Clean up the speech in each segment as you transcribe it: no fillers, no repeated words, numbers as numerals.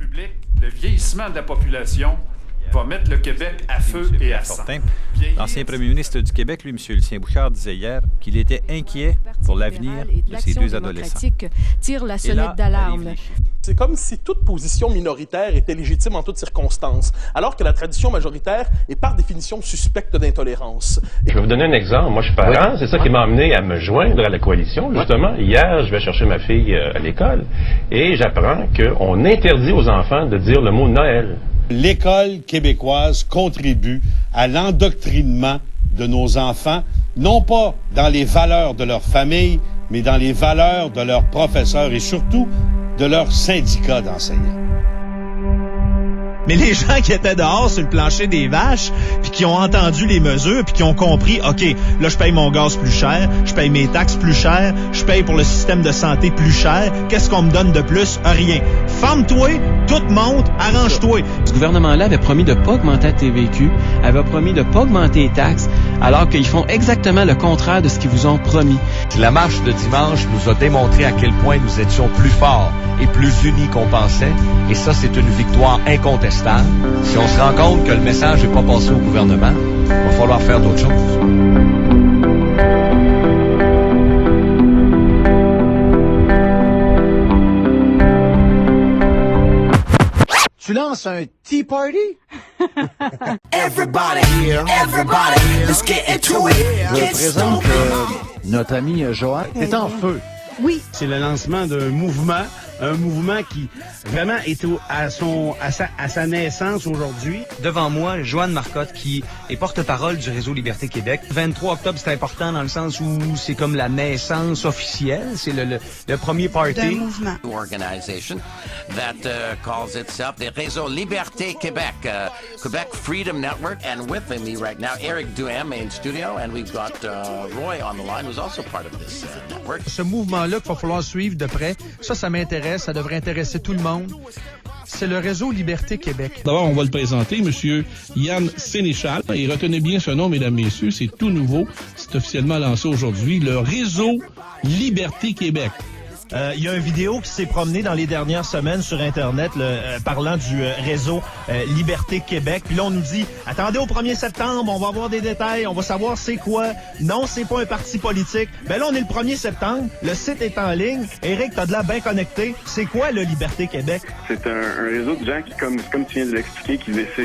public, le vieillissement de la population va mettre le Québec à feu et à sang. L'ancien premier ministre du Québec, lui, M. Lucien Bouchard, disait hier qu'il était inquiet pour l'avenir de ces deux adolescents. Tire la sonnette d'alarme. C'est comme si toute position minoritaire était légitime en toutes circonstances, alors que la tradition majoritaire est par définition suspecte d'intolérance. Je vais vous donner un exemple. Moi, je suis parent. C'est ça qui m'a amené à me joindre à la coalition, justement. Hier, je vais chercher ma fille à l'école et j'apprends qu'on interdit aux enfants de dire le mot Noël. L'école québécoise contribue à l'endoctrinement de nos enfants, non pas dans les valeurs de leur famille, mais dans les valeurs de leurs professeurs et surtout de leurs syndicats d'enseignants. Mais les gens qui étaient dehors sur le plancher des vaches, puis qui ont entendu les mesures, puis qui ont compris, OK, là, je paye mon gaz plus cher, je paye mes taxes plus cher, je paye pour le système de santé plus cher, qu'est-ce qu'on me donne de plus? Rien. Ferme-toi, tout monte, arrange-toi. Ce gouvernement-là avait promis de pas augmenter la TVQ, avait promis de pas augmenter les taxes, alors qu'ils font exactement le contraire de ce qu'ils vous ont promis. La marche de dimanche nous a démontré à quel point nous étions plus forts et plus unis qu'on pensait, et ça, c'est une victoire incontestable. Si on se rend compte que le message n'est pas passé au gouvernement, il va falloir faire d'autres choses. Tu lances un Tea Party? Everybody, let's get into it. Je présente notre ami Joanne est en feu. Oui. C'est le lancement d'un mouvement, un mouvement qui vraiment est à sa naissance aujourd'hui. Devant moi, Joanne Marcotte, qui est porte-parole du Réseau Liberté Québec. 23 octobre, c'est important dans le sens où c'est comme la naissance officielle. C'est le premier party. D'un mouvement. Organization that calls itself the Réseau Liberté Québec, Quebec Freedom Network. And with me right now, Eric Duham in studio, and we've got Roy on the line, who's also part of this network. Ce mouvement-là qu'il va falloir suivre de près, ça m'intéresse, ça devrait intéresser tout le monde. C'est le Réseau Liberté Québec. D'abord, on va le présenter, M. Yann Sénéchal. Et retenez bien ce nom, mesdames, messieurs, c'est tout nouveau. C'est officiellement lancé aujourd'hui, le Réseau Liberté Québec. Il y a une vidéo qui s'est promenée dans les dernières semaines sur Internet parlant du réseau Liberté Québec. Puis là, on nous dit, attendez au 1er septembre, on va avoir des détails, on va savoir c'est quoi. Non, c'est pas un parti politique. Ben là, on est le 1er septembre, le site est en ligne. Éric, t'as de la bien connecté. C'est quoi le Liberté Québec? C'est un réseau de gens qui, comme tu viens de l'expliquer,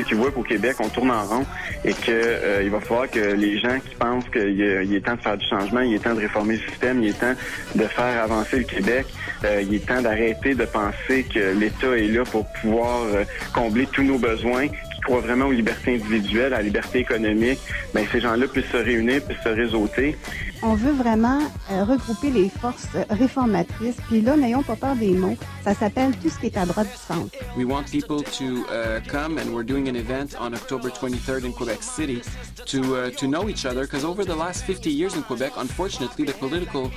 qui voient qu'au Québec, on tourne en rond et que il va falloir que les gens qui pensent qu'il est temps de faire du changement, il est temps de réformer le système, il est temps de faire avancer le Québec. Il est temps d'arrêter de penser que l'État est là pour pouvoir combler tous nos besoins, qui croient vraiment aux libertés individuelles, à la liberté économique. Ben, ces gens-là puissent se réunir, puissent se réseauter. On veut vraiment regrouper les forces réformatrices. Puis là, n'ayons pas peur des mots. Ça s'appelle Tout ce qui est à droite du centre. We want people to come, and we're doing an event on October 23rd in Quebec City to know each other, because over the last 50 years in Quebec, unfortunately, the political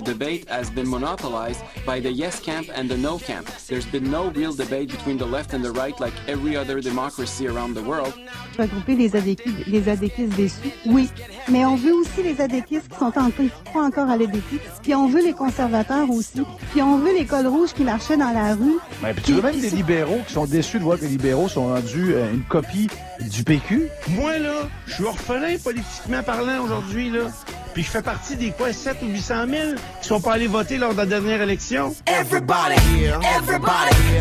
debate has been monopolized by the yes camp and the no camp. There's been no real debate between the left and the right like every other democracy around the world. Regrouper les adéquistes déçus, oui. Mais on veut aussi les adéquistes qui sont qui croient encore à l'EDQ. Puis on veut les conservateurs aussi. Puis on veut les cols rouges qui marchaient dans la rue. Ouais, puis tu veux même des libéraux qui sont déçus de voir que les libéraux sont rendus une copie du PQ? Moi, là, je suis orphelin politiquement parlant aujourd'hui, là. Puis je fais partie des 700 ou 800 000 qui sont pas allés voter lors de la dernière élection. Everybody,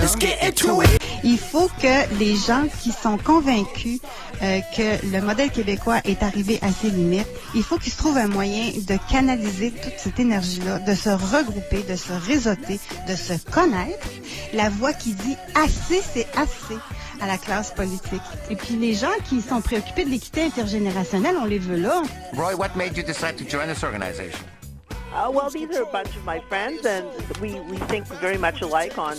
let's get into it. Il faut que les gens qui sont convaincus que le modèle québécois est arrivé à ses limites, il faut qu'ils se trouvent un moyen de canaliser toute cette énergie-là, de se regrouper, de se réseauter, de se connaître. La voix qui dit « assez, c'est assez » à la classe politique. Et puis les gens qui sont préoccupés de l'équité intergénérationnelle, on les veut là. Roy, what made you decide to join this organization? Well, these are a bunch of my friends, and we think very much alike on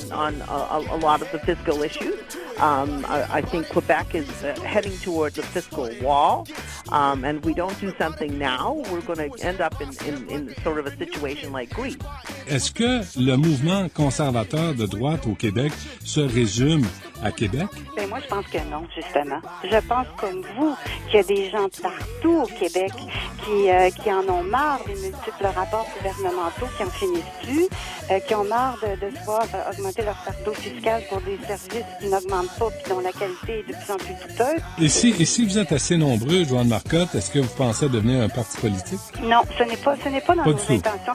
a lot of the fiscal issues. I think Quebec is heading towards a fiscal wall, and we don't do something now, we're going to end up in sort of a situation like Greece. Est-ce que le mouvement conservateur de droite au Québec se résume à Québec? Ben moi, je pense que non, justement. Je pense comme vous qu'il y a des gens partout au Québec qui en ont marre des multiples rapports gouvernementaux qui en finissent plus, qui ont marre de se voir augmenter leur fardeau fiscal pour des services qui n'augmentent pas puis dont la qualité est de plus en plus douteuse. Et si vous êtes assez nombreux, Joanne Marcotte, est-ce que vous pensez devenir un parti politique? Non, ce n'est pas dans nos intentions.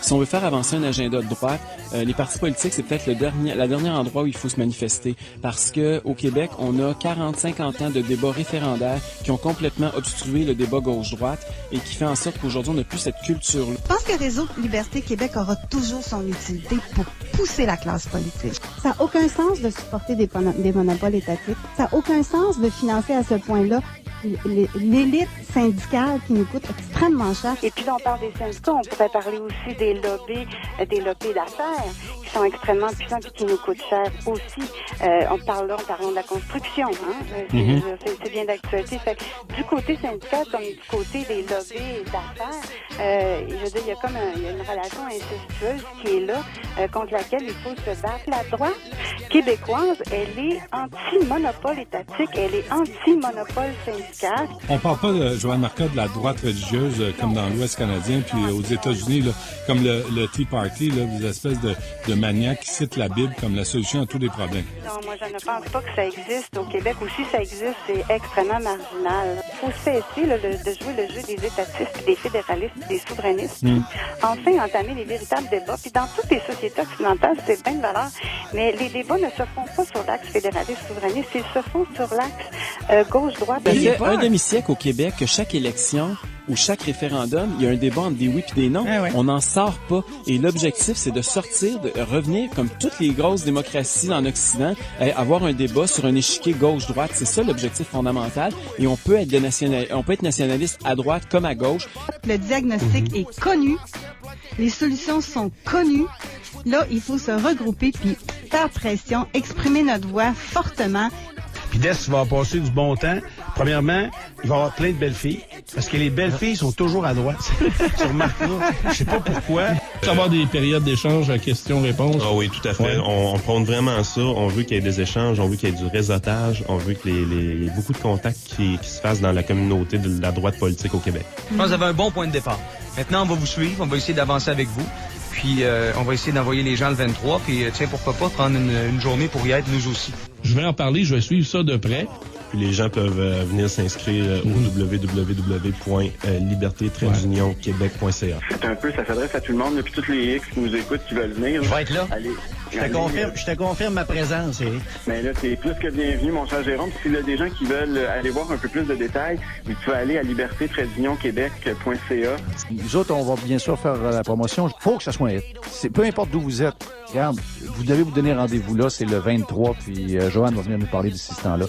Si on veut faire avancer un agenda de droite, les partis politiques, c'est peut-être la dernière endroit où il faut se manifester. Parce que au Québec, on a 40-50 ans de débats référendaires qui ont complètement obstrué le débat gauche-droite et qui fait en sorte qu'aujourd'hui, on n'a plus cette culture-là. Je pense que Réseau Liberté Québec aura toujours son utilité pour pousser la classe politique. Ça n'a aucun sens de supporter des monopoles étatiques. Ça n'a aucun sens de financer à ce point-là l'élite syndicale qui nous coûte extrêmement cher. Et puis là, on parle des syndicats, on pourrait parler aussi des lobbies d'affaires qui sont extrêmement puissants et qui nous coûtent cher aussi. Parlons de la construction. C'est bien d'actualité. Fait que du côté syndical comme du côté des lobbies d'affaires, je veux dire, il y a une relation incestueuse qui est là, contre laquelle il faut se battre. La droite québécoise, elle est anti-monopole étatique, elle est anti-monopole syndical. On parle pas, Joanne Marcotte, de la droite religieuse comme dans l'Ouest canadien, puis aux États-Unis, là, comme le Tea Party, là, des espèces de maniaques qui citent la Bible comme la solution à tous les problèmes. Non, moi, je ne pense pas que ça existe au Québec. Ou si ça existe, c'est extrêmement marginal. Il faut cesser de jouer le jeu des étatistes, des fédéralistes, des souverainistes. Enfin, entamer les véritables débats. Puis dans toutes les sociétés occidentales, c'est bien de valeur. Mais les débats ne se font pas sur l'axe fédéraliste-souverainiste, ils se font sur l'axe gauche-droite. Ça fait un demi-siècle au Québec que chaque élection ou chaque référendum, il y a un débat entre des oui et des non. On n'en sort pas. Et l'objectif, c'est de revenir comme toutes les grosses démocraties en Occident, avoir un débat sur un échiquier gauche-droite. C'est ça l'objectif fondamental. Et on peut être nationaliste à droite comme à gauche. Le diagnostic est connu. Les solutions sont connues. Là, il faut se regrouper puis faire pression, exprimer notre voix fortement. Puis dès tu vas passer du bon temps, premièrement, il va y avoir plein de belles filles. Parce que les belles filles sont toujours à droite. Tu remarqueras. Je sais pas pourquoi. Il va avoir des périodes d'échange à questions-réponses. Ah oui, tout à fait. Ouais. On prône vraiment ça. On veut qu'il y ait des échanges, on veut qu'il y ait du réseautage, on veut qu'il y ait beaucoup de contacts qui se fassent dans la communauté de la droite politique au Québec. Je pense que vous avez un bon point de départ. Maintenant, on va vous suivre, on va essayer d'avancer avec vous. Puis on va essayer d'envoyer les gens le 23. Puis tiens, pourquoi pas prendre une journée pour y être nous aussi. Je vais en parler, je vais suivre ça de près. Puis les gens peuvent venir s'inscrire au www.liberté-québec.ca. Ça s'adresse à tout le monde, depuis toutes les X qui nous écoutent, qui veulent venir. Je vais être là. Allez. Je te confirme ma présence, Éric. Mais là, t'es plus que bienvenu, mon cher Jérôme. S'il y a des gens qui veulent aller voir un peu plus de détails, tu peux aller à liberté-québec.ca. Nous autres, on va bien sûr faire la promotion. Il faut que ça soit... Peu importe d'où vous êtes, regarde, vous devez vous donner rendez-vous là, c'est le 23, puis Joanne va venir nous parler d'ici ce temps-là.